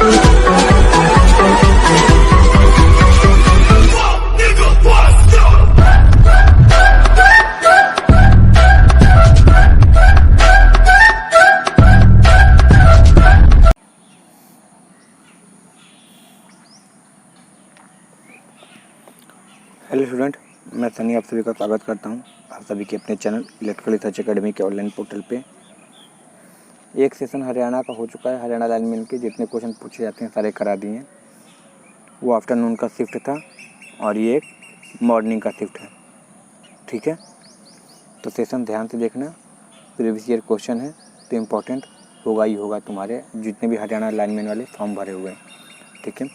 Hello student, मैं सनी आप सभी का स्वागत करता हूं आप सभी के अपने चैनल इलेक्ट्रिकल रिसर्च एकेडमी के ऑनलाइन पोर्टल पे। एक सेशन हरियाणा का हो चुका है। हरियाणा लाइनमैन के जितने क्वेश्चन पूछे जाते हैं सारे करा दिए हैं। वो आफ्टरनून का शिफ्ट था और ये एक मॉर्निंग का शिफ्ट है। ठीक है, तो सेशन ध्यान से देखना। प्रीवियस ईयर क्वेश्चन है तो इम्पोर्टेंट होगा ही होगा तुम्हारे जितने भी हरियाणा लाइनमैन वाले फॉर्म भरे हुए हैं। ठीक है,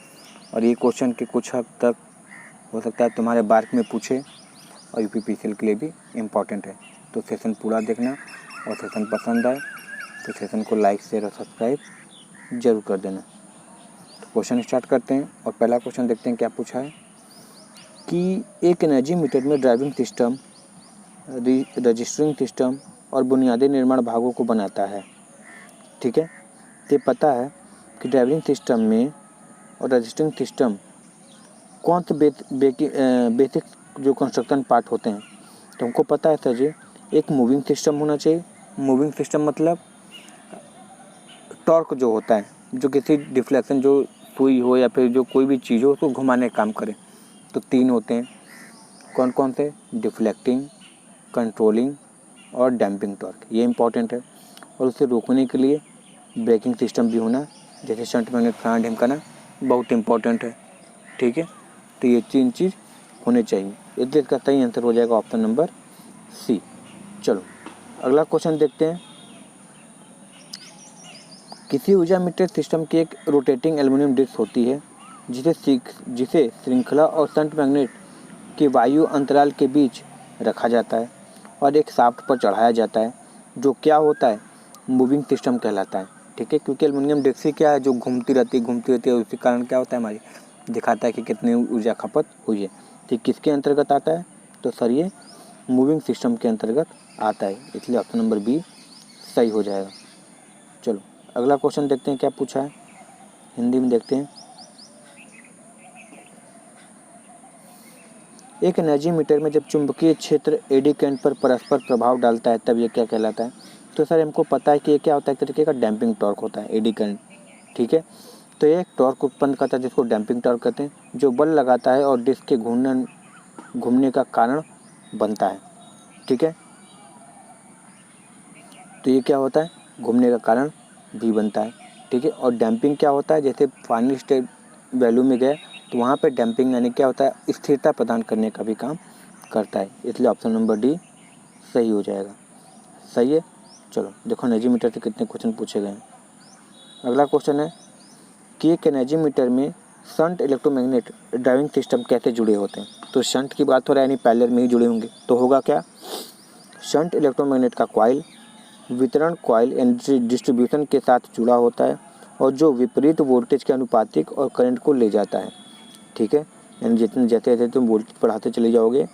और ये क्वेश्चन के कुछ हद तक हो सकता है तुम्हारे मार्क में पूछे और यूपीपीसीएल के लिए भी इम्पॉर्टेंट है। तो सेशन पूरा देखना और सेशन पसंद आए तो सेशन को लाइक शेयर और सब्सक्राइब जरूर कर देना। तो क्वेश्चन स्टार्ट करते हैं और पहला क्वेश्चन देखते हैं क्या पूछा है कि एक एनर्जी मीटर में ड्राइविंग सिस्टम, रजिस्टरिंग सिस्टम और बुनियादी निर्माण भागों को बनाता है। ठीक है, ये पता है कि ड्राइविंग सिस्टम में और रजिस्टरिंग सिस्टम कौन से बेसिक जो कंस्ट्रक्शन पार्ट होते हैं। तो हमको पता है सर जी, एक मूविंग सिस्टम होना चाहिए। मूविंग सिस्टम मतलब टॉर्क जो होता है, जो किसी डिफ्लेक्शन, जो सुई हो या फिर जो कोई भी चीज़ हो उसको घुमाने का काम करे। तो 3 होते हैं, कौन कौन से? डिफ्लेक्टिंग, कंट्रोलिंग और डैम्पिंग टॉर्क। ये इंपॉर्टेंट है। और उसे रोकने के लिए ब्रेकिंग सिस्टम भी होना, जैसे शंट मैग्नेट फ्रंट ढिमकाना, बहुत इंपॉर्टेंट है। ठीक है, तो ये 3 चीज़ होने चाहिए। इसलिए इसका सही आंसर हो जाएगा ऑप्शन नंबर सी। चलो अगला क्वेश्चन देखते हैं। किसी ऊर्जा मीटर सिस्टम की एक रोटेटिंग एल्युमिनियम डिस्क होती है जिसे श्रृंखला और शंट मैग्नेट के वायु अंतराल के बीच रखा जाता है और एक शाफ्ट पर चढ़ाया जाता है, जो क्या होता है? मूविंग सिस्टम कहलाता है। ठीक है, क्योंकि एल्युमिनियम डिस्क ही क्या है, जो घूमती रहती है। उसी कारण क्या होता है, हमारी दिखाता है कि कितनी ऊर्जा खपत हुई है। ठीक, किसके अंतर्गत आता है? तो सर ये मूविंग सिस्टम के अंतर्गत आता है, इसलिए ऑप्शन नंबर बी सही हो जाएगा। चलो अगला क्वेश्चन देखते हैं क्या पूछा है, हिंदी में देखते हैं। एक एनर्जी मीटर में जब चुंबकीय क्षेत्र एडी करंट पर परस्पर प्रभाव डालता है तब ये क्या कहलाता है? तो सर हमको पता है कि ये क्या होता है, एक तरीके का डैम्पिंग टॉर्क होता है, एडी करंट। ठीक है, तो ये एक टॉर्क उत्पन्न करता है जिसको डैम्पिंग टॉर्क कहते हैं, जो बल लगाता है और डिस्क के घूमने का कारण बनता है। ठीक है, तो ये क्या होता है? घूमने का कारण भी बनता है। ठीक है, और डैम्पिंग क्या होता है? जैसे फाइनल स्टेट वैल्यू में गए तो वहाँ पे डैम्पिंग यानी क्या होता है? स्थिरता प्रदान करने का भी काम करता है, इसलिए ऑप्शन नंबर डी सही हो जाएगा। सही है। चलो देखो एनर्जी मीटर से कितने क्वेश्चन पूछे गए हैं। अगला क्वेश्चन है कि एक एनर्जी मीटर में शंट इलेक्ट्रोमैग्नेट ड्राइविंग सिस्टम कैसे जुड़े होते हैं? तो शंट की बात हो रहा है, यानी पैरेलल में ही जुड़े होंगे। तो होगा क्या? शंट इलेक्ट्रोमैग्नेट का कॉइल वितरण कॉइल यानी डिस्ट्रीब्यूशन के साथ जुड़ा होता है और जो विपरीत वोल्टेज के अनुपातिक और करंट को ले जाता है। ठीक है, यानी जितने जैसे जैसे तुम वोल्टेज बढ़ाते चले जाओगे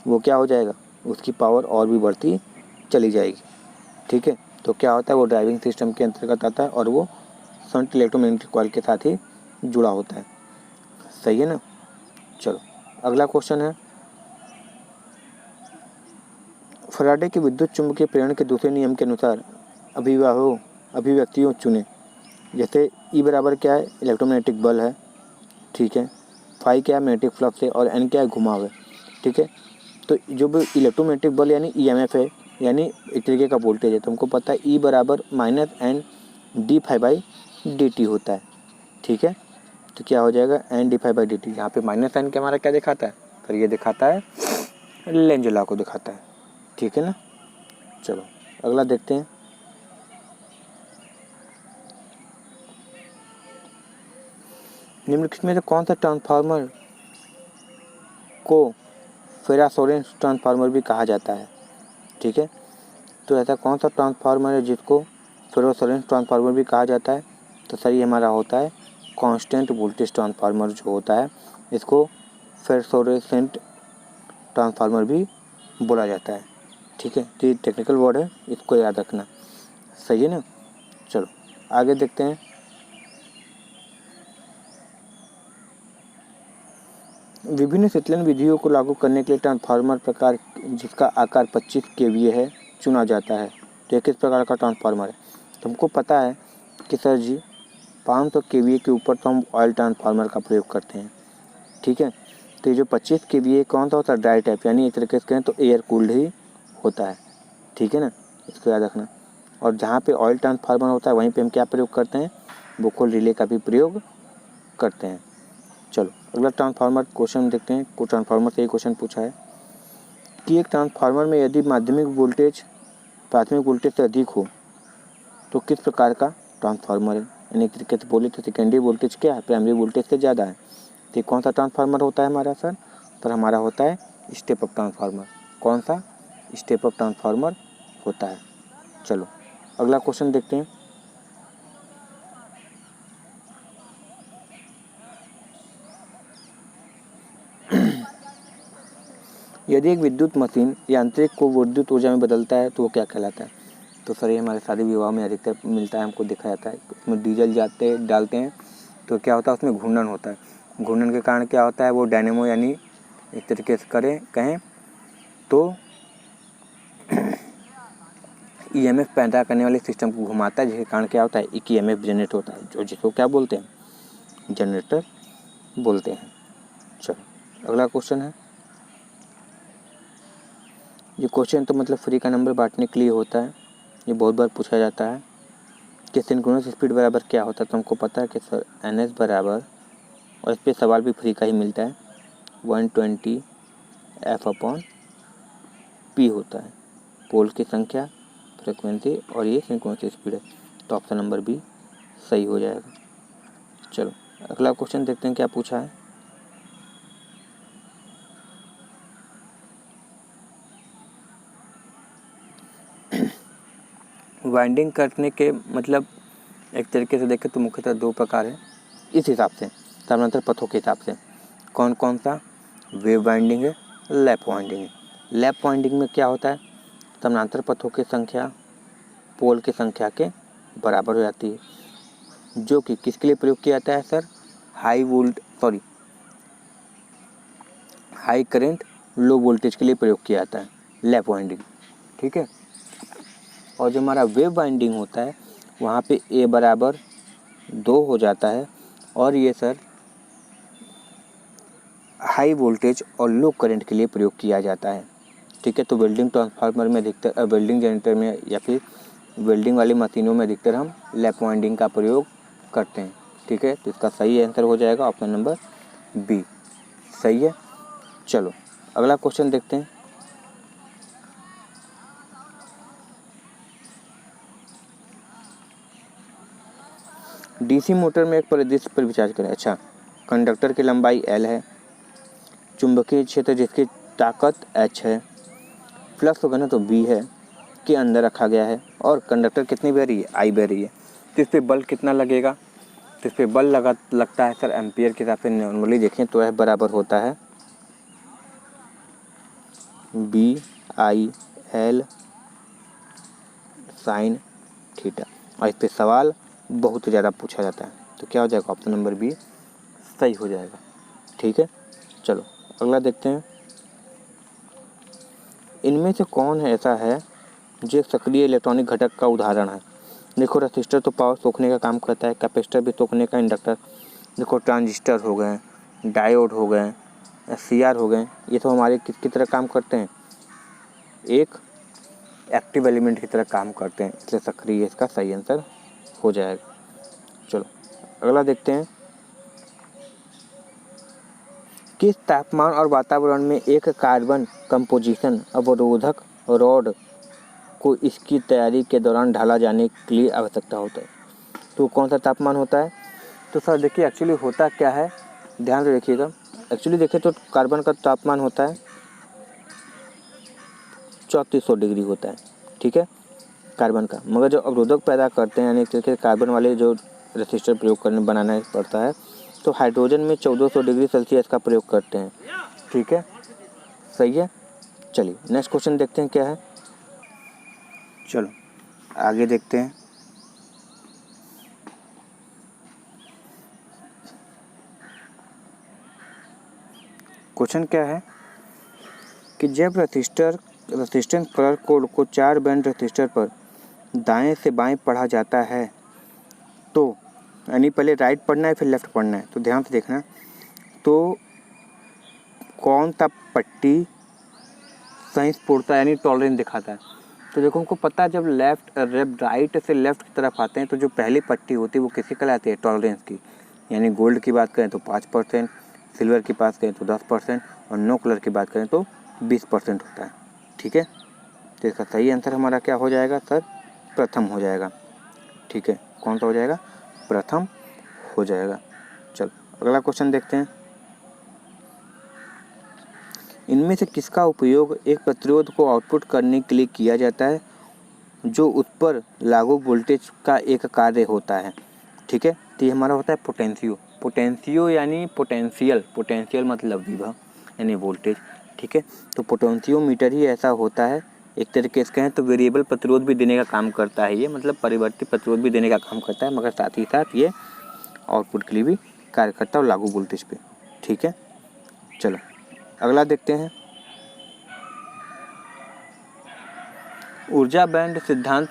वो क्या हो जाएगा? उसकी पावर और भी बढ़ती चली जाएगी। ठीक है, तो क्या होता है? वो ड्राइविंग सिस्टम के अंतर्गत आता है और वो शंट इलेक्ट्रोमैग्नेटिक कॉइल के साथ ही जुड़ा होता है। सही है ना। चलो अगला क्वेश्चन है, फैराडे के विद्युत चुम्बकीय प्रेरण के दूसरे नियम के अनुसार अभिव्यक्तियों चुने। जैसे ई बराबर क्या है? इलेक्ट्रोमैग्नेटिक बल है। ठीक है, फाई क्या है? मैग्नेटिक फ्लक्स है और एन क्या है? घुमाव है। ठीक है, तो जो भी इलेक्ट्रोमैग्नेटिक बल यानी ईएमएफ है, यानी एक तरीके का वोल्टेज है, तो हमको पता है ई बराबर minus N D phi by D T होता है। ठीक है, तो क्या हो जाएगा? N D phi by D T. यहाँ पे माइनस एन के हमारा क्या दिखाता है? फिर ये दिखाता है लेंज लॉ को दिखाता है। ठीक है ना। चलो अगला देखते हैं। निम्नलिखित में से कौन सा ट्रांसफार्मर को फेरासोरेंस ट्रांसफार्मर भी कहा जाता है? ठीक है, तो ऐसा कौन सा ट्रांसफार्मर है जिसको फेरासोरेंस ट्रांसफार्मर भी कहा जाता है? तो सही हमारा होता है कांस्टेंट वोल्टेज ट्रांसफार्मर जो होता है, इसको फेरासोरेंस ट्रांसफार्मर भी बोला जाता है। ठीक है, तो ये टेक्निकल वर्ड है, इसको याद रखना। सही है ना। चलो आगे देखते हैं। विभिन्न शीतलन विधियों को लागू करने के लिए ट्रांसफार्मर प्रकार जिसका आकार 25 kVA है चुना जाता है। तो ये किस प्रकार का ट्रांसफार्मर है? तुमको पता है कि सर जी 500 kVA के ऊपर तो हम ऑयल ट्रांसफार्मर का प्रयोग करते हैं, ठीक है। तो ये जो 25 kVA कौन सा होता है? ड्राई टाइप, यानी एक तरीके से कहें तो एयर कूल्ड ही होता है, ठीक है ना, इसको याद रखना। और जहाँ पे ऑयल ट्रांसफार्मर होता है वहीं पे हम क्या प्रयोग करते हैं? बुकोल रिले का भी प्रयोग करते हैं। चलो अगला ट्रांसफार्मर क्वेश्चन देखते हैं। को ट्रांसफार्मर से ये क्वेश्चन पूछा है कि एक ट्रांसफार्मर में यदि माध्यमिक वोल्टेज प्राथमिक वोल्टेज से अधिक हो तो किस प्रकार का ट्रांसफार्मर है? यानी एक तरीके से बोले तो सेकेंडरी वोल्टेज क्या है? प्राइमरी वोल्टेज से ज़्यादा है। तो कौन सा ट्रांसफार्मर होता है हमारा सर? तो हमारा होता है स्टेप अप ट्रांसफार्मर। कौन सा? स्टेप अप ट्रांसफार्मर होता है। चलो अगला क्वेश्चन देखते हैं। यदि एक विद्युत मशीन यांत्रिक को विद्युत ऊर्जा में बदलता है तो वो क्या कहलाता है? तो सर ये हमारे शादी विवाह में अधिकतर मिलता है, हमको देखा जाता है। उसमें डीजल डालते हैं तो क्या होता है? उसमें घूर्णन होता है। घूर्णन के कारण क्या होता है? वो डायनेमो यानी एक तरीके से कहें तो ईएमएफ पैदा करने वाले सिस्टम को घुमाता है, जिसके कारण क्या होता है? एक ईएमएफ जनरेट होता है, जो जिसको क्या बोलते हैं? जनरेटर बोलते हैं। चलो अगला क्वेश्चन है। ये क्वेश्चन तो मतलब फ्री का नंबर बांटने के लिए होता है, ये बहुत बार पूछा जाता है कि सिंक्रोनस स्पीड बराबर क्या होता है? तो हमको पता है कि सर एन एस बराबर, और इस पर सवाल भी फ्री का ही मिलता है, 120 F/P होता है। पोल की संख्या, फ्रिक्वेंसी और ये सिंक्रोनस स्पीड है। तो ऑप्शन नंबर बी सही हो जाएगा। चलो अगला क्वेश्चन देखते हैं क्या पूछा है। वाइंडिंग करने के मतलब एक तरीके से देखें तो मुख्यतः दो प्रकार है इस हिसाब से, समानांतर पथों के हिसाब से। कौन कौन सा? वेव वाइंडिंग है, लैप वाइंडिंग है। लैप वाइंडिंग में क्या होता है? समानांतर पथों की संख्या पोल की संख्या के बराबर हो जाती है, जो कि किसके लिए प्रयोग किया जाता है sir? High current low voltage के लिए प्रयोग किया जाता है लैप वाइंडिंग, ठीक है। और जो हमारा वेव वाइंडिंग होता है वहाँ पे ए बराबर 2 हो जाता है, और ये सर हाई वोल्टेज और लो करंट के लिए प्रयोग किया जाता है, ठीक है। तो वेल्डिंग ट्रांसफार्मर में अधिकतर, वेल्डिंग जनरेटर में या फिर वेल्डिंग वाली मशीनों में अधिकतर हम लैप वाइंडिंग का प्रयोग करते हैं, ठीक है। तो इसका सही आंसर हो जाएगा ऑप्शन नंबर बी, सही है। चलो अगला क्वेश्चन देखते हैं। डीसी मोटर में एक परिदृश्य पर विचार करें। अच्छा, कंडक्टर की लंबाई L है, चुंबकीय क्षेत्र जिसकी ताकत H है, फ्लक्स घनत्व तो B है के अंदर रखा गया है, और कंडक्टर कितनी बह रही है? I बह रही है। तो इस पर बल कितना लगेगा? तो इस पर बल लगता है सर एम्पियर के हिसाब से। नॉर्मली देखें तो यह बराबर होता है BIL sin थीटा, और इस पर सवाल बहुत ज़्यादा पूछा जाता है। तो क्या हो जाएगा? ऑप्शन नंबर बी सही हो जाएगा, ठीक है। चलो अगला देखते हैं। इनमें से कौन है ऐसा है जो सक्रिय इलेक्ट्रॉनिक घटक का उदाहरण है? देखो रेसिस्टर तो पावर सोखने का काम करता है, कैपेसिटर भी सोखने का, इंडक्टर, देखो ट्रांजिस्टर हो गए, डायोड हो गए, CR हो गए, ये तो हमारे किसकी तरह काम करते हैं? एक एक्टिव एलिमेंट की तरह काम करते हैं, इसलिए सक्रिय इसका सही आंसर हो जाएगा। चलो अगला देखते हैं। किस तापमान और वातावरण में एक कार्बन कंपोजिशन अवरोधक रॉड को इसकी तैयारी के दौरान ढाला जाने के लिए आवश्यकता होता है? तो कौन सा तापमान होता है? तो सर देखिए एक्चुअली होता क्या है, ध्यान से देखिएगा। एक्चुअली देखिए तो कार्बन का तापमान होता है 3400 डिग्री होता है, ठीक है, कार्बन का। मगर जो अवरोधक पैदा करते हैं, यानी कि कार्बन वाले जो रेसिस्टर प्रयोग करने बनाना पड़ता है, तो हाइड्रोजन में 1400 डिग्री सेल्सियस का प्रयोग करते हैं, ठीक है, सही है। चलिए नेक्स्ट क्वेश्चन देखते हैं क्या है। चलो आगे देखते हैं। क्वेश्चन क्या है कि जब रेसिस्टेंस कलर कोड को 4 बैंड रेसिस्टर पर दाएं से बाएं पढ़ा जाता है तो यानी पहले राइट पढ़ना है फिर लेफ्ट पढ़ना है, तो ध्यान से देखना। तो कौन सा पट्टी सहिष्णुता यानी टॉलरेंस दिखाता है? तो देखो हमको पता है जब राइट से लेफ्ट की तरफ आते हैं तो जो पहली पट्टी होती है वो किसकी कहलाती है? टॉलरेंस की। यानी गोल्ड की बात करें तो 5%, सिल्वर की बात करें तो 10% और नो कलर की बात करें तो 20% होता है। ठीक है, तो इसका सही आंसर हमारा क्या हो जाएगा सर? प्रथम हो जाएगा। ठीक है, कौन सा हो जाएगा? प्रथम हो जाएगा। चलो अगला क्वेश्चन देखते हैं। इनमें से किसका उपयोग एक प्रतिरोध को आउटपुट करने के लिए किया जाता है जो उस पर लागू वोल्टेज का एक कार्य होता है? ठीक है, तो ये हमारा होता है पोटेंशियो यानी पोटेंशियल मतलब विभव यानी वोल्टेज। ठीक है, तो पोटेंशियोमीटर ही ऐसा होता है, एक तरीके से कहें तो वेरिएबल प्रतिरोध भी देने का काम करता है ये, मतलब परिवर्तित प्रतिरोध भी देने का काम करता है, मगर साथ ही साथ ये आउटपुट के लिए भी कार्य करता है और लागू वोल्टेज पे। ठीक है, चलो अगला देखते हैं। ऊर्जा बैंड सिद्धांत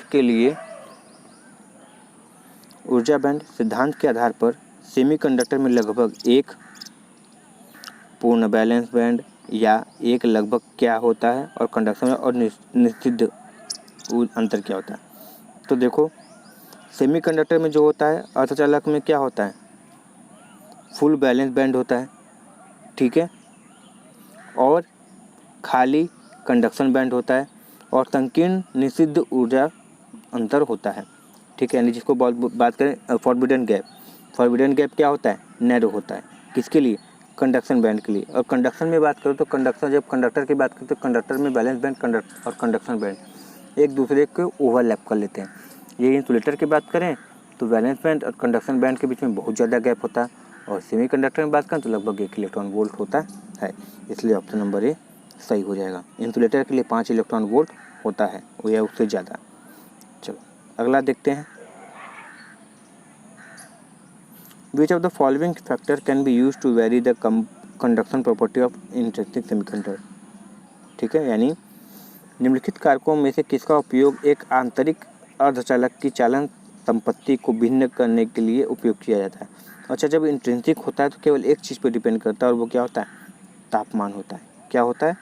के आधार पर सेमीकंडक्टर में लगभग एक पूर्ण बैलेंस बैंड या एक लगभग क्या होता है और कंडक्शन में और निश्चित अंतर क्या होता है? तो देखो सेमीकंडक्टर में जो होता है अर्धचालक में क्या होता है? फुल बैलेंस बैंड होता है। ठीक है, और खाली कंडक्शन बैंड होता है और संकीर्ण निषिद्ध ऊर्जा अंतर होता है। ठीक है, यानी जिसको बात करें फॉरबिडन गैप क्या होता है? नैरो होता है। किसके लिए? कंडक्शन बैंड के लिए। और कंडक्शन में बात करो तो जब कंडक्टर की बात करें तो कंडक्टर में बैलेंस बैंड और कंडक्शन बैंड एक दूसरे को ओवरलैप कर लेते हैं। ये इंसुलेटर की बात करें तो बैलेंस बैंड और कंडक्शन बैंड के बीच में बहुत ज़्यादा गैप होता है, और सेमी कंडक्टर में बात करें तो लगभग 1 इलेक्ट्रॉन वोल्ट होता है। इसलिए ऑप्शन नंबर ए सही हो जाएगा। इंसुलेटर के लिए 5 इलेक्ट्रॉन वोल्ट होता है वो या उससे ज़्यादा। चलो अगला देखते हैं। Which of the following factor can be used to vary the conduction property of intrinsic semiconductor? ठीक है, यानी निम्नलिखित कारकों में से किसका उपयोग एक आंतरिक अर्धचालक की चालन संपत्ति को भिन्न करने के लिए उपयोग किया जाता है? अच्छा, जब इंट्रिंसिक होता है तो केवल एक चीज़ पर डिपेंड करता है और वो क्या होता है? तापमान होता है। क्या होता है?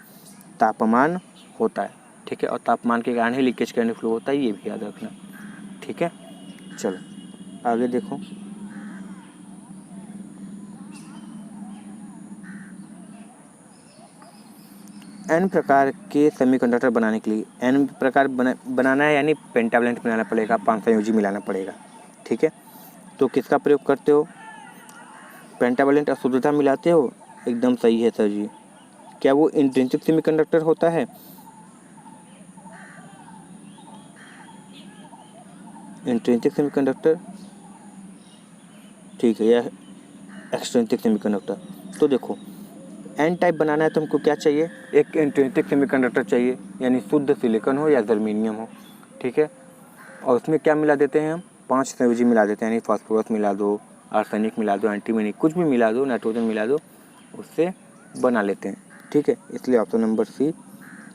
तापमान होता है। ठीक है, और तापमान के कारण ही लीकेज करंट फ्लो होता है, ये भी याद रखना। ठीक है, चलो आगे देखो। एन प्रकार के सेमीकंडक्टर बनाने के लिए एन प्रकार बनाना है, यानी पेंटावलेंट मिलाना पड़ेगा, 5 संयोजी मिलाना पड़ेगा। ठीक है, तो किसका प्रयोग करते हो? पेंटावलेंट अशुद्धता मिलाते हो? एकदम सही है सर जी। क्या वो इंट्रिंसिक सेमीकंडक्टर होता है? इंट्रिंसिक सेमीकंडक्टर, ठीक है, यह एक्सट्रिंसिक सेमीकंडक्टर। तो देखो एन टाइप बनाना है तो हमको क्या चाहिए? एक इंट्रिंसिक सेमीकंडक्टर चाहिए, यानी शुद्ध सिलिकॉन हो या जर्मेनियम हो। ठीक है, और उसमें क्या मिला देते हैं हम? 5 संयोजी मिला देते हैं, यानी फास्फोरस मिला दो, आर्सेनिक मिला दो, एंटीमनी कुछ भी मिला दो, नाइट्रोजन मिला दो, उससे बना लेते हैं। ठीक है, इसलिए ऑप्शन नंबर सी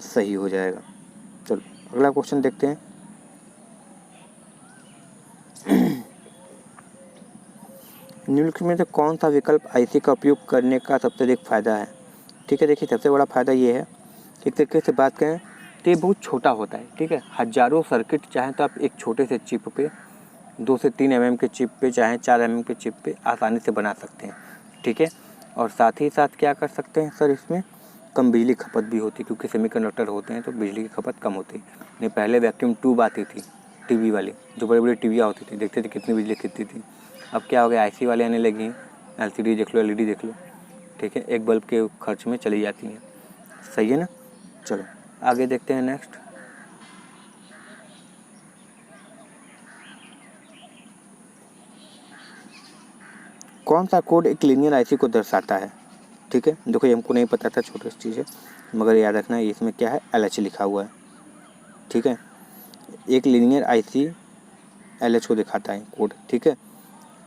सही हो जाएगा। चलो अगला क्वेश्चन देखते हैं। निम्नलिखित में से कौन सा विकल्प आईसी का उपयोग करने का सबसे अधिक फायदा है? ठीक है, देखिए सबसे बड़ा फायदा ये है, एक तरीके से बात करें तो ये बहुत छोटा होता है। ठीक है, हजारों सर्किट चाहें तो आप एक छोटे से चिप पे 2 से 3 mm के चिप पे चाहे 4 mm के चिप पे आसानी से बना सकते हैं। ठीक है, और साथ ही साथ क्या कर सकते हैं सर, इसमें कम बिजली खपत भी होती है, क्योंकि सेमीकंडक्टर होते हैं तो बिजली की खपत कम होती है। नहीं पहले वैक्यूम ट्यूब आती थी टीवी वाली, जो बड़ी बड़ी टीवियाँ होती थी, देखते थे कितनी बिजली खींचती थी। अब क्या हो गया, आईसी वाले आने लगी हैं, एलसीडी देख लो, एलईडी देख लो। ठीक है, एक बल्ब के खर्च में चली जाती हैं। सही है ना? चलो आगे देखते हैं नेक्स्ट। कौन सा कोड एक लीनियर आईसी को दर्शाता है? ठीक है, देखो ये हमको नहीं पता था, छोटी सी चीज़ है, मगर याद रखना है इसमें क्या है, LH लिखा हुआ है। ठीक है, एक लीनियर आईसी LH को दिखाता है कोड। ठीक है,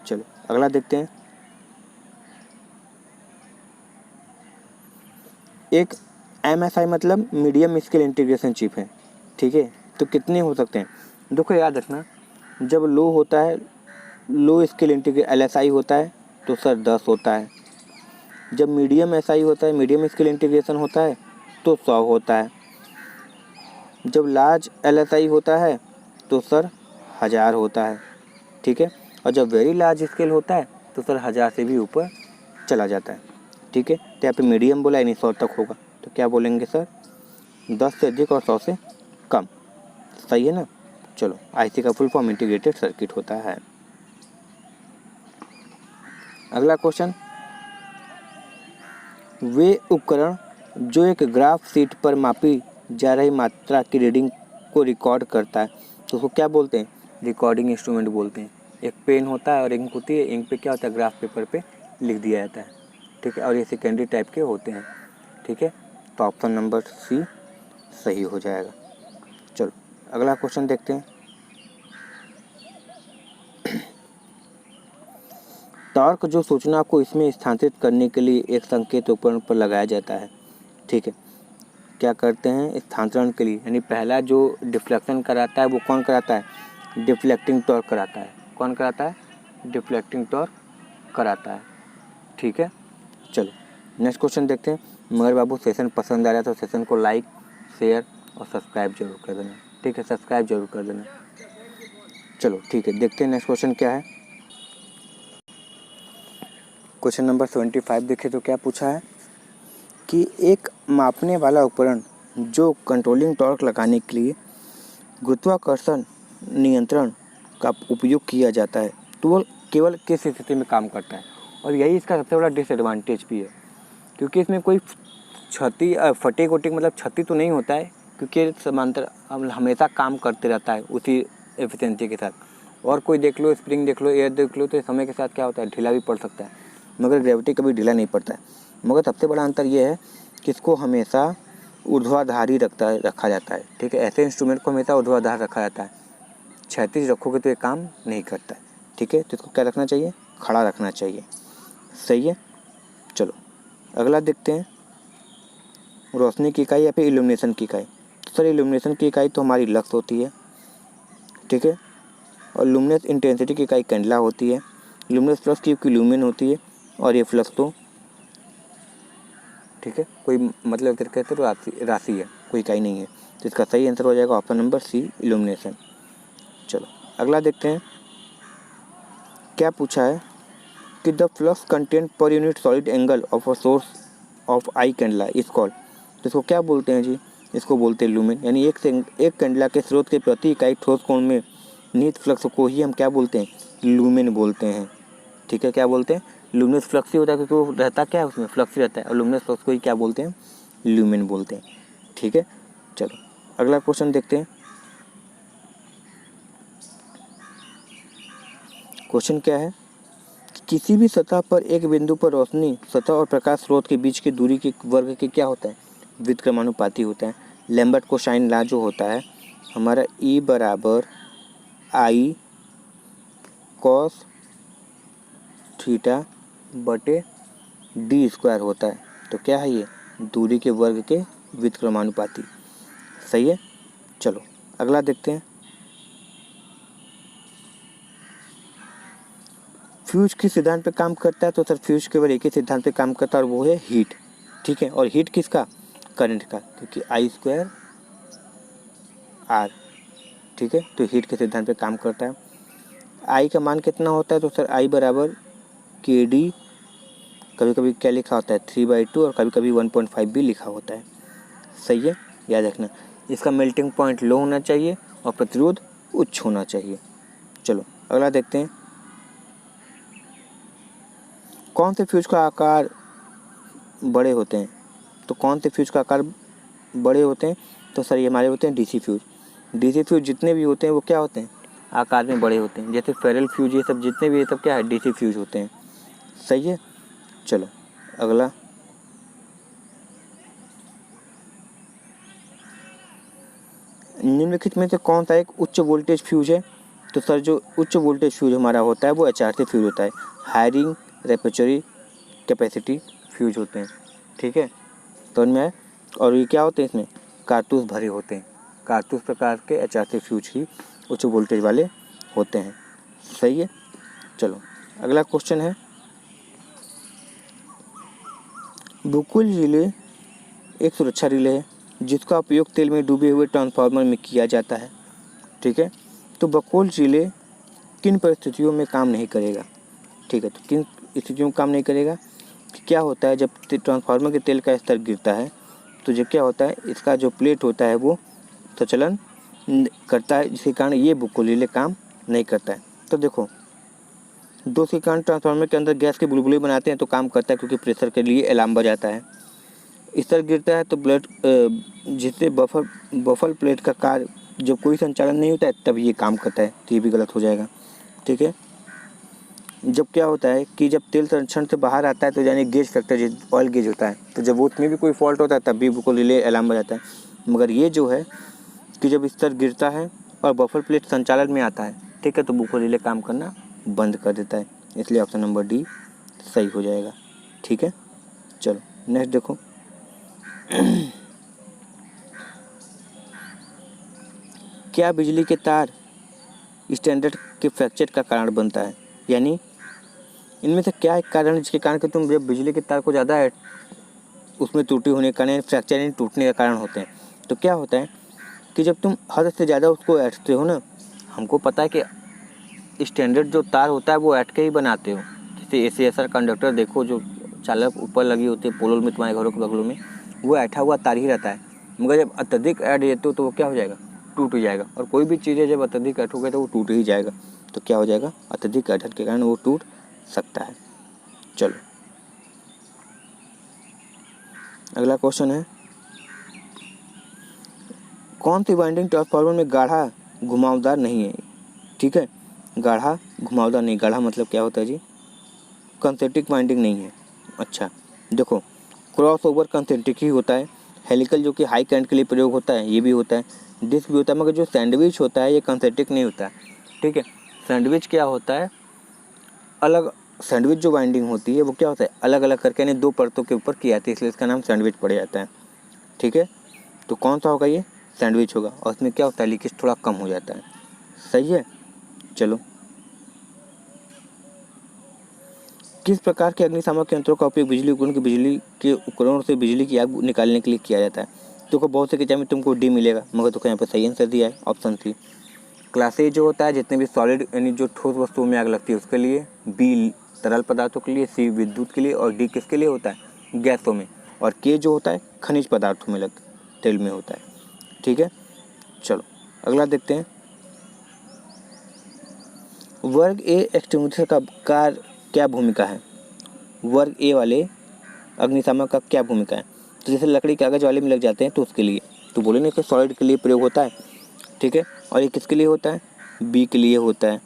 चलो अगला देखते हैं। एक MSI मतलब मीडियम स्केल इंटीग्रेशन चिप है, ठीक है। तो कितने हो सकते हैं, देखो याद रखना, जब लो होता है, लो स्केल इंटीग्रेशन LSI होता है तो सर 10 होता है। जब मीडियम SI होता है, मीडियम स्केल इंटीग्रेशन होता है तो 100 होता है। जब लार्ज LSI होता है तो सर 1000 होता है, ठीक है। और जब वेरी लार्ज स्केल होता है तो सर 1000 से भी ऊपर चला जाता है, ठीक है। तो यहाँ पे मीडियम बोला यानी 100 तक होगा, तो क्या बोलेंगे सर 10 से अधिक और 100 से कम, सही है ना। चलो, IC का फुल फॉर्म इंटीग्रेटेड सर्किट होता है। अगला क्वेश्चन, वे उपकरण जो एक ग्राफ शीट पर मापी जा रही मात्रा की रीडिंग को रिकॉर्ड करता है तो उसको क्या बोलते हैं, रिकॉर्डिंग इंस्ट्रूमेंट बोलते हैं। एक पेन होता है और इंक होती है, इंक पे क्या होता है, ग्राफ पेपर पे लिख दिया जाता है, ठीक है। और ये सेकेंडरी टाइप के होते हैं, ठीक है। तो ऑप्शन नंबर सी सही हो जाएगा। चलो अगला क्वेश्चन देखते हैं। टॉर्क जो सूचना को इसमें स्थानांतरित करने के लिए एक संकेत उपकरण पर लगाया जाता है, ठीक है। क्या करते हैं, स्थानांतरण के लिए, यानी पहला जो डिफ्लेक्शन कराता है वो कौन कराता है, डिफ्लेक्टिंग टॉर्क कराता है। कौन कराता है, डिफ्लेक्टिंग टॉर्क कराता है, ठीक है। चलो नेक्स्ट क्वेश्चन देखते हैं। मगर बाबू सेशन पसंद आ रहा है तो सेशन को लाइक, शेयर और सब्सक्राइब जरूर कर देना, ठीक है। सब्सक्राइब जरूर कर देना। चलो ठीक है, देखते हैं नेक्स्ट क्वेश्चन क्या है। क्वेश्चन नंबर 75 देखें तो क्या पूछा है कि एक मापने वाला उपकरण जो कंट्रोलिंग टॉर्क लगाने के लिए गुरुत्वाकर्षण नियंत्रण का उपयोग किया जाता है तो वो केवल किस स्थिति में काम करता है। और यही इसका सबसे बड़ा डिसएडवांटेज भी है, क्योंकि इसमें कोई क्षति फटे कोटे मतलब क्षति तो नहीं होता है, क्योंकि समांतर हमेशा काम करते रहता है उसी एफिशिएंसी के साथ। और कोई देख लो, स्प्रिंग देख लो, एयर देख लो, तो समय के साथ क्या होता है, ढीला भी पड़ सकता है, मगर ग्रेविटी कभी ढीला नहीं पड़ता है। मगर सबसे बड़ा अंतर ये है कि इसको हमेशा ऊर्ध्वाधारी रखा जाता है, ठीक है। ऐसे इंस्ट्रूमेंट को हमेशा ऊर्ध्वाधार रखा जाता है, क्षैतिज रखोगे तो ये काम नहीं करता है, ठीक है। तो इसको क्या रखना चाहिए, खड़ा रखना चाहिए, सही है। चलो अगला देखते हैं, रोशनी की इकाई या फिर इल्यूमिनेशन की इकाई। तो सर इल्यूमिनेशन की इकाई तो हमारी लक्स होती है, ठीक है। और लुमिनस इंटेंसिटी की इकाई कैंडला होती है। लुमिनस फ्लक्स की ल्यूमेन होती है, और ये फ्लक्स तो ठीक है कोई मतलब कहते तो राशि है, कोई इकाई नहीं है। तो इसका सही आंसर हो जाएगा ऑप्शन नंबर सी, इल्यूमिनेशन। चलो अगला देखते हैं क्या पूछा है कि the flux content per unit solid angle of a source of I candela is called. तो इसको क्या बोलते हैं जी, इसको बोलते हैं लूमेन। यानी एक कैंडला के स्रोत के प्रति इकाई ठोस कोण में निहित फ्लक्स को ही हम क्या बोलते हैं, लूमेन बोलते हैं, ठीक है। क्या बोलते हैं, लुमिनस फ्लक्स ही होता है, क्योंकि वो रहता क्या है उसमें, फ्लक्स ही रहता है, और लुमिनस फ्लक्स को ही क्या बोलते हैं, ल्यूमेन बोलते हैं, ठीक है। चलो अगला क्वेश्चन देखते हैं। क्वेश्चन क्या है, किसी भी सतह पर एक बिंदु पर रोशनी सतह और प्रकाश स्रोत के बीच की दूरी के वर्ग के क्या होता है, व्युत्क्रमानुपाती होता है। लैम्बर्ट कोसाइन लॉ जो होता है हमारा E बराबर आई कॉस थीटा बटे डी स्क्वायर होता है। तो क्या है ये, दूरी के वर्ग के व्युत्क्रमानुपाती, सही है। चलो अगला देखते हैं, फ्यूज किस सिद्धांत पे काम करता है। तो सर फ्यूज केवल एक ही सिद्धांत पे काम करता है और वो है हीट, ठीक है। और हीट किसका, करंट का, क्योंकि आई स्क्वायर आर, ठीक है। तो हीट के सिद्धांत पे काम करता है। आई का मान कितना होता है, तो सर आई बराबर के डी, कभी कभी क्या लिखा होता है 3/2 और कभी कभी 1.5 भी लिखा होता है, सही है, याद रखना। इसका मेल्टिंग पॉइंट लो होना चाहिए और प्रतिरोध उच्च होना चाहिए। चलो अगला देखते हैं, कौन से फ्यूज का आकार बड़े होते हैं। तो कौन से फ्यूज का आकार बड़े होते हैं, तो सर ये हमारे होते हैं डीसी फ्यूज। डीसी फ्यूज जितने भी होते हैं वो क्या होते हैं, आकार में बड़े होते हैं। जैसे फेरल फ्यूज ये सब जितने भी ये सब क्या है, डीसी फ्यूज होते हैं, सही है। चलो अगला, निम्नलिखित में से कौन सा एक उच्च वोल्टेज फ्यूज है। तो सर जो उच्च वोल्टेज फ्यूज हमारा होता है वो HRC फ्यूज होता है, हाई रिंग रेपेचुरी कैपेसिटी फ्यूज होते हैं, ठीक है। समझ में आया। और ये क्या होते हैं, इसमें कारतूस भरे होते हैं। कारतूस प्रकार के एचआरसी फ्यूज ही उच्च वोल्टेज वाले होते हैं। सही है। चलो अगला क्वेश्चन है, बुकुल रिले एक सुरक्षा रिले है जिसका उपयोग तेल में डूबे हुए ट्रांसफार्मर में किया जाता है। ठीक है, तो बकुल रिले किन परिस्थितियों में काम नहीं करेगा। ठीक है, तो किन स्थितियों में काम नहीं करेगा। क्या होता है, जब ट्रांसफार्मर के तेल का स्तर गिरता है तो जब क्या होता है, इसका जो प्लेट होता है वो संचलन करता है, जिसके कारण ये बुकुल रिले काम नहीं करता है। तो देखो, दो के कारण ट्रांसफार्मर के अंदर गैस के बुलबुले बनाते हैं तो काम करता है, क्योंकि प्रेशर के लिए अलार्म बजाता है। स्तर गिरता है तो ब्लड जिससे बफल प्लेट का कार्य जब कोई संचालन नहीं होता है तब ये काम करता है, तो ये भी गलत हो जाएगा। ठीक है, जब क्या होता है कि जब तेल संरक्षण से बाहर आता है तो यानी गेज फैक्टर ऑयल गेज होता है, तो जब उसमें भी कोई फॉल्ट होता है तब भी बुकुल रिले अलार्म बजाता है। मगर ये जो है कि जब स्तर गिरता है और बफर प्लेट संचालन में आता है, ठीक है, तो बुकुल रिले काम करना बंद कर देता है। इसलिए ऑप्शन नंबर डी सही हो जाएगा। ठीक है, चलो नेक्स्ट देखो, क्या बिजली के तार स्टैंडर्ड के फ्रैक्चर का कारण बनता है। यानी इनमें से क्या एक कारण है जिसके कारण कि तुम जब बिजली के तार को ज़्यादा उसमें त्रुटि होने के कारण फ्रैक्चर यानी टूटने का कारण होते हैं। तो क्या होता है कि जब तुम हद से ज़्यादा उसको ऐंठते हो ना, हमको पता है कि स्टैंडर्ड जो तार होता है वो ऐंठ के ही बनाते हो। जैसे एसीएसआर कंडक्टर देखो, जो चालक ऊपर लगी होती है पोलों में, तुम्हारे घरों के बगलों में, वो ऐंठा हुआ तार ही रहता है। मगर जब अत्यधिक ऐंठ देते हो तो वो क्या हो जाएगा, टूट जाएगा। और कोई भी चीज़ है जब अत्यधिक ऐंठोगे तो वो टूट ही जाएगा। तो क्या हो जाएगा, अत्यधिक ऐंठन के कारण वो टूट सकता है। चलो अगला क्वेश्चन है, कौन सी वाइंडिंग ट्रांसफार्मर में गाढ़ा घुमावदार नहीं है। ठीक है, गाढ़ा घुमावदार नहीं, गाढ़ा मतलब क्या होता है जी, कंसेंट्रिक वाइंडिंग नहीं है। अच्छा देखो, क्रॉस ओवर कंसेंट्रिक ही होता है। हेलिकल जो कि हाई करंट के लिए प्रयोग होता है ये भी होता है, डिस्क भी होता है। मगर जो सैंडविच होता है ये कंसेंट्रिक नहीं होता है। ठीक है, सैंडविच क्या होता है, अलग सैंडविच जो वाइंडिंग होती है वो क्या होता है, अलग अलग करके यानी दो परतों के ऊपर की जाती है, इसलिए इसका नाम सैंडविच पड़ जाता है। ठीक है, तो कौन सा होगा, ये सैंडविच होगा। और इसमें क्या होता है, लीकेज थोड़ा कम हो जाता है। सही है। चलो, किस प्रकार के अग्निशामक यंत्रों का उपयोग बिजली के उपकरणों से बिजली की आग निकालने के लिए किया जाता है। तो बहुत से एग्जाम में तुमको डी मिलेगा, मगर तुमको यहाँ पर सही आंसर दिया है ऑप्शन सी। क्लास ए जो होता है जितने भी सॉलिड यानी जो ठोस वस्तुओं में आग लगती है उसके लिए, बी तरल पदार्थों के लिए, सी विद्युत के लिए, और डी किसके लिए होता है, गैसों में, और के जो होता है खनिज पदार्थों में तेल में होता है। ठीक है, चलो अगला देखते हैं, वर्ग ए एक्सटिंग्विशर का क्या भूमिका है। वर्ग ए वाले अग्निशामक का क्या भूमिका है। तो जैसे लकड़ी कागज वाले में लग जाते हैं तो उसके लिए, तो बोले ना कि सॉलिड के लिए प्रयोग होता है। ठीक है, और ये किसके लिए होता है, बी के लिए होता है।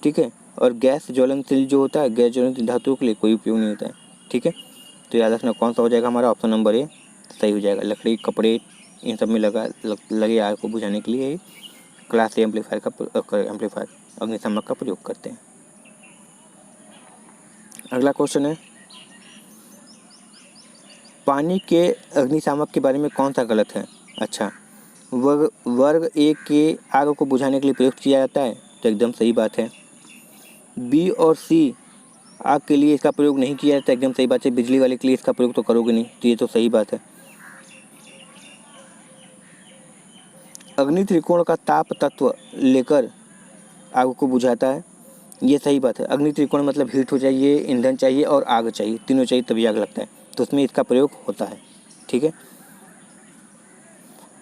ठीक है, और गैस ज्वलनशील जो होता है, गैस ज्वलनशील धातुओं के लिए कोई उपयोग नहीं होता है। ठीक है, तो याद रखना कौन सा हो जाएगा हमारा, ऑप्शन नंबर ए सही हो जाएगा। लकड़ी कपड़े इन सब में लगे आग को बुझाने के लिए क्लास ए एम्पलीफायर अग्निशामक का प्रयोग करते हैं। अगला क्वेश्चन है, पानी के अग्निशामक के बारे में कौन सा गलत है। अच्छा, वर्ग ए के आग को बुझाने के लिए प्रयोग किया जाता है, तो एकदम सही बात है। बी और सी आग के लिए इसका प्रयोग नहीं किया जाता, एकदम सही बात है। बिजली वाले के लिए इसका प्रयोग तो करोगे नहीं, तो ये तो सही बात है। अग्नि त्रिकोण का ताप तत्व लेकर आग को बुझाता है, ये सही बात है। अग्नि त्रिकोण मतलब हीट हो चाहिए, ईंधन चाहिए और आग चाहिए, तीनों चाहिए तभी आग लगता है, तो उसमें इसका प्रयोग होता है। ठीक है,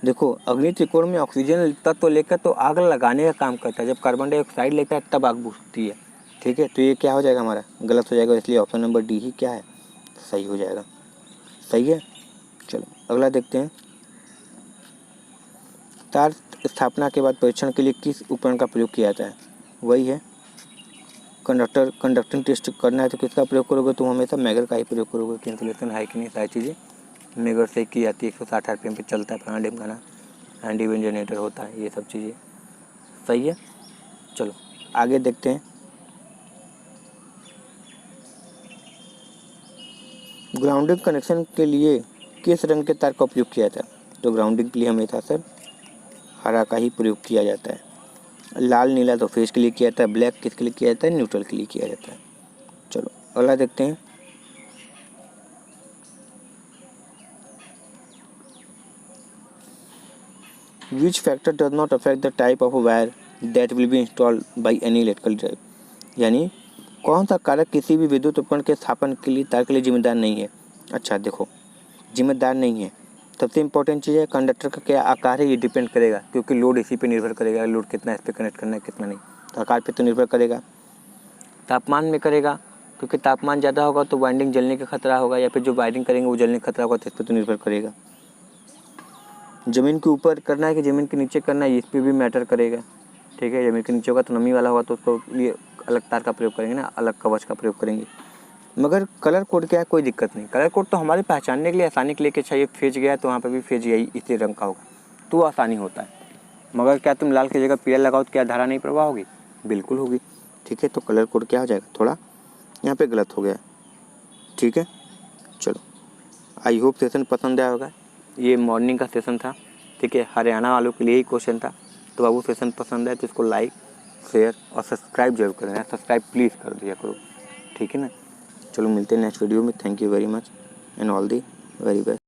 देखो अग्नि त्रिकोण में ऑक्सीजन तत्व लेकर तो आग लगाने का काम करता है, जब कार्बन डाइऑक्साइड लेता है तब आग बुझती है। ठीक है, तो ये क्या हो जाएगा हमारा, गलत हो जाएगा, इसलिए ऑप्शन नंबर डी ही क्या है, सही हो जाएगा। सही है, चलो अगला देखते हैं, तार स्थापना के बाद परीक्षण के लिए किस उपकरण का प्रयोग किया जाता है। वही है कंडक्टिंग टेस्ट करना है तो किसका प्रयोग करोगे, तुम हमेशा मैगर का ही प्रयोग करोगे कि इंसुलेशन है कि नहीं, सारी चीज़ें मैगर से की जाती है। 160 RPM पे चलता है, फलाना ढिमकाना, हैंड इवेंट जनरेटर होता है, ये सब चीज़ें। सही है, चलो आगे देखते हैं, ग्राउंडिंग कनेक्शन के लिए किस रंग के तार का उपयोग किया जाता है? तो ग्राउंडिंग के लिए हमेशा सर हरा का ही प्रयोग किया जाता है। लाल नीला तो फेज के लिए किया जाता है, ब्लैक किसके लिए किया जाता है? न्यूट्रल के लिए किया जाता है। चलो अगला देखते हैं। Which factor does not affect the type of wire that will be installed by any electrical drive? यानी कौन सा कारक किसी भी विद्युत उपकरण के स्थापन के लिए तार के लिए जिम्मेदार नहीं है? अच्छा देखो, जिम्मेदार नहीं है। सबसे इंपॉर्टेंट चीज़ है कंडक्टर का क्या आकार है, ये डिपेंड करेगा, क्योंकि लोड इसी पे निर्भर करेगा, लोड कितना इस पर कनेक्ट करना है कितना नहीं, तो आकार पे तो निर्भर करेगा। तापमान में करेगा, क्योंकि तापमान ज़्यादा होगा तो वाइंडिंग जलने का खतरा होगा, या फिर जो वायरिंग करेंगे वो जलने का खतरा होगा, तो इस पर तो निर्भर करेगा। ज़मीन के ऊपर करना है कि ज़मीन के नीचे करना है, इस पर भी मैटर करेगा। ठीक है, ज़मीन के नीचे होगा तो नमी वाला होगा तो उसको लिए अलग तार का प्रयोग करेंगे ना, अलग कवच का प्रयोग करेंगे। मगर कलर कोड क्या है, कोई दिक्कत नहीं। कलर कोड तो हमारे पहचानने के लिए, आसानी के लिए कि अच्छा ये फेज गया तो वहाँ पर भी फेज यही इसी रंग का होगा, तो आसानी होता है। मगर क्या तुम लाल की जगह पीला लगाओ तो क्या धारा नहीं प्रवाह होगी? बिल्कुल होगी। ठीक है, तो कलर कोड क्या हो जाएगा, थोड़ा यहाँ पे गलत हो गया। ठीक है, चलो आई होप सेशन पसंद आया होगा। ये मॉर्निंग का सेशन था। ठीक है, हरियाणा वालों के लिए ही क्वेश्चन था। तो बाबू सेशन पसंद है तो इसको लाइक शेयर और सब्सक्राइब जरूर करें, सब्सक्राइब प्लीज़ कर दिया करो। ठीक है ना, चलो मिलते हैं नेक्स्ट वीडियो में। Thank you very much and all the very best.